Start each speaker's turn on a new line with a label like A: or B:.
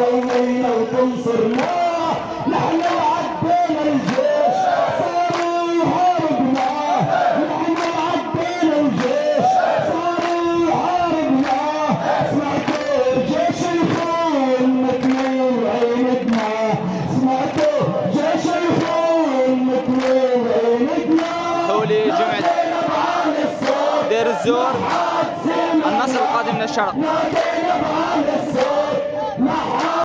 A: قوينا وتنصرنا، نحن عدينا الجيش صاروا يحاربنا، نحن عدينا الجيش صاروا يحاربنا، سمعتوا جيش يخون مكلوب عينتنا، سمعتوا جيش يخون مكلوب عينتنا.
B: هولي جمعة دير الزور، النصر القادم من الشرق.